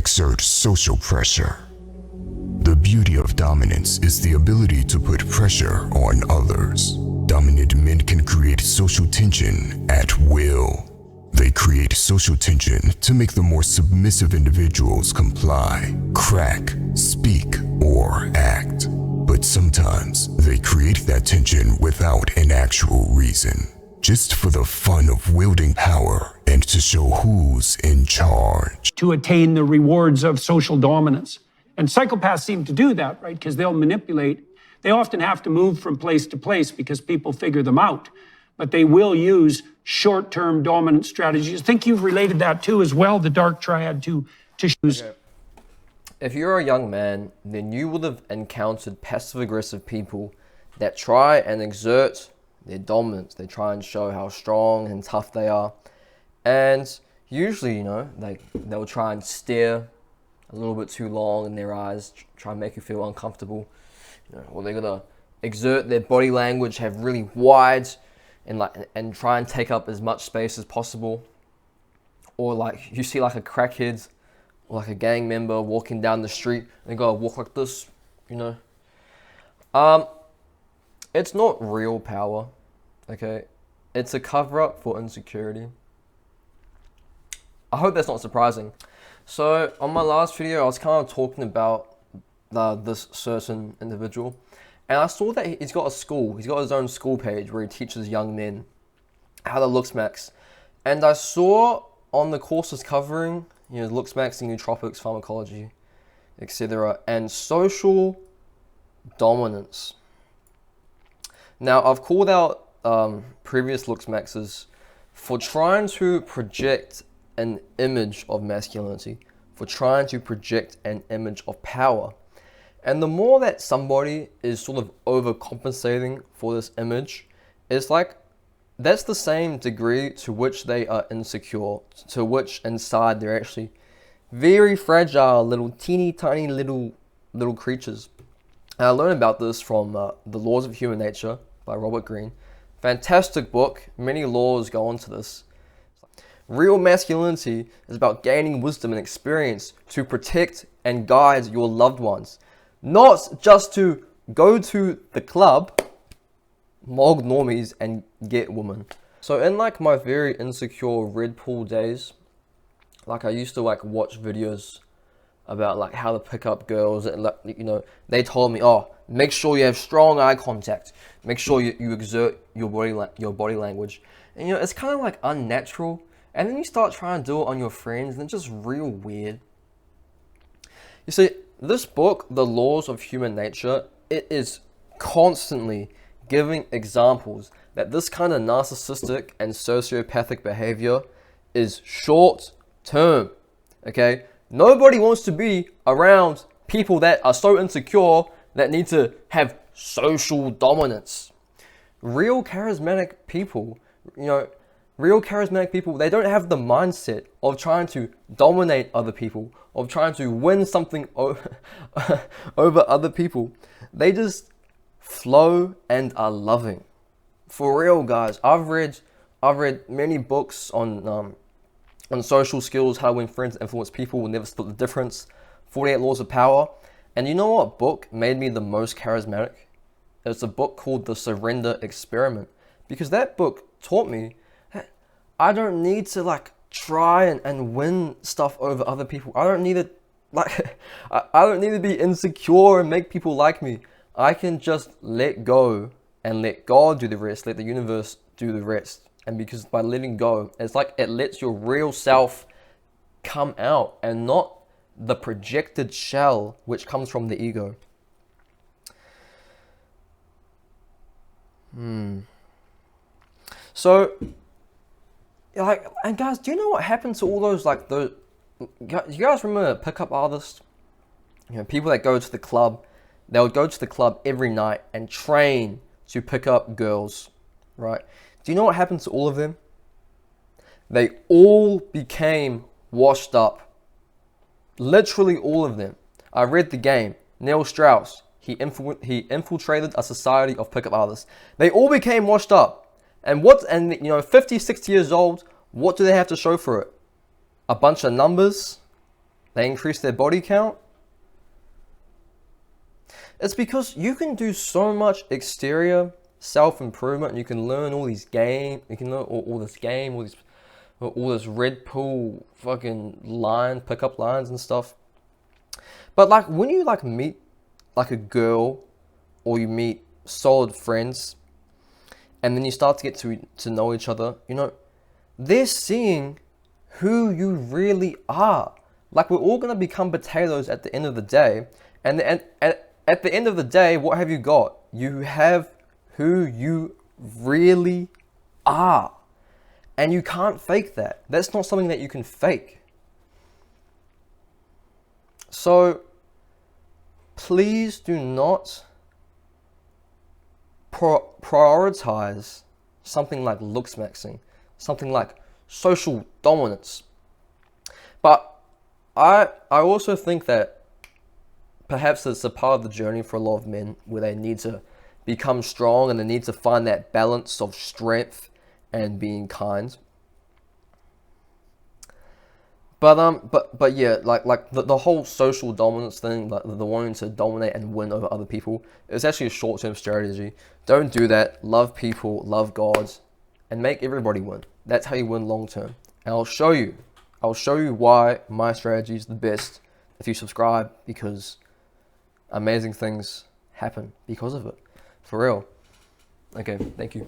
exert social pressure. The beauty of dominance is the ability to put pressure on others. Dominant men can create social tension at will. They create social tension to make the more submissive individuals comply, crack, speak, or act. But sometimes they create that tension without an actual reason, just for the fun of wielding power and to show who's in charge. To attain the rewards of social dominance. And psychopaths seem to do that, right? Because they'll manipulate. They often have to move from place to place because people figure them out. But they will use short-term dominant strategies. I think you've related that too as well, the dark triad to shoes. Okay. If you're a young man, then you would have encountered passive-aggressive people that try and exert their dominance. They try and show how strong and tough they are. And usually, you know, they'll try and stare a little bit too long in their eyes, try and make you feel uncomfortable. You know, or they're gonna exert their body language, have really wide and try and take up as much space as possible. Or like you see like a crackhead or like a gang member walking down the street and they gotta walk like this, you know. It's not real power, okay? It's a cover-up for insecurity. I hope that's not surprising. So on my last video, I was kind of talking about this certain individual, and I saw that he's got a school. He's got his own school page where he teaches young men how to look smacks. And I saw on the courses covering, you know, look smacks, nootropics, pharmacology, etc., and social dominance. Now, I've called out previous look smacks for trying to project an image of masculinity, for trying to project an image of power. And the more that somebody is sort of overcompensating for this image, it's like that's the same degree to which they are insecure, to which inside they're actually very fragile, little teeny tiny little creatures. And I learned about this from The Laws of Human Nature by Robert Greene. Fantastic book. Many laws go into this. Real masculinity is about gaining wisdom and experience to protect and guide your loved ones. Not just to go to the club, mog normies, and get women. So in like my very insecure Red Pill days, like I used to like watch videos about like how to pick up girls, and like, you know, they told me, oh, make sure you have strong eye contact, make sure you exert your body language, and you know, it's kind of like unnatural. And then you start trying to do it on your friends, and it's just real weird. You see, this book, The Laws of Human Nature, it is constantly giving examples that this kind of narcissistic and sociopathic behavior is short term, okay? Nobody wants to be around people that are so insecure that need to have social dominance. Real charismatic people, you know, they don't have the mindset of trying to dominate other people, of trying to win something over other people. They just flow and are loving. For real, guys. I've read many books on social skills, how to win friends, influence people, will never split the difference, 48 Laws of Power. And you know what book made me the most charismatic? It's a book called The Surrender Experiment. Because that book taught me I don't need to like try and win stuff over other people. I don't need to I don't need to be insecure and make people like me. I can just let go and let God do the rest, let the universe do the rest. And because by letting go, it's like it lets your real self come out and not the projected shell which comes from the ego. So like, and guys, do you know what happened to all those, like, you guys remember pickup artists? You know, people that go to the club, they would go to the club every night and train to pick up girls, right? Do you know what happened to all of them? They all became washed up. Literally all of them. I read The Game. Neil Strauss, he infiltrated a society of pickup artists. They all became washed up. And you know, 50, 60 years old, what do they have to show for it? A bunch of numbers? They increase their body count. It's because you can do so much exterior self-improvement. You can learn all these game. You can learn all this game, all this Red Pill fucking pickup lines and stuff. But like when you like meet like a girl, or you meet solid friends, and then you start to get to know each other, you know, they're seeing who you really are. Like we're all gonna become potatoes at the end of the day, and at the end of the day, what have you got? You have who you really are. And you can't fake that. That's not something that you can fake. So, please do not prioritize something like looks maxing, something like social dominance. But I also think that perhaps it's a part of the journey for a lot of men where they need to become strong and they need to find that balance of strength and being kind. But yeah, like the whole social dominance thing, like the wanting to dominate and win over other people, is actually a short-term strategy. Don't do that. Love people, love God, and make everybody win. That's how you win long-term. And I'll show you why my strategy is the best if you subscribe, because amazing things happen because of it. For real. Okay, thank you.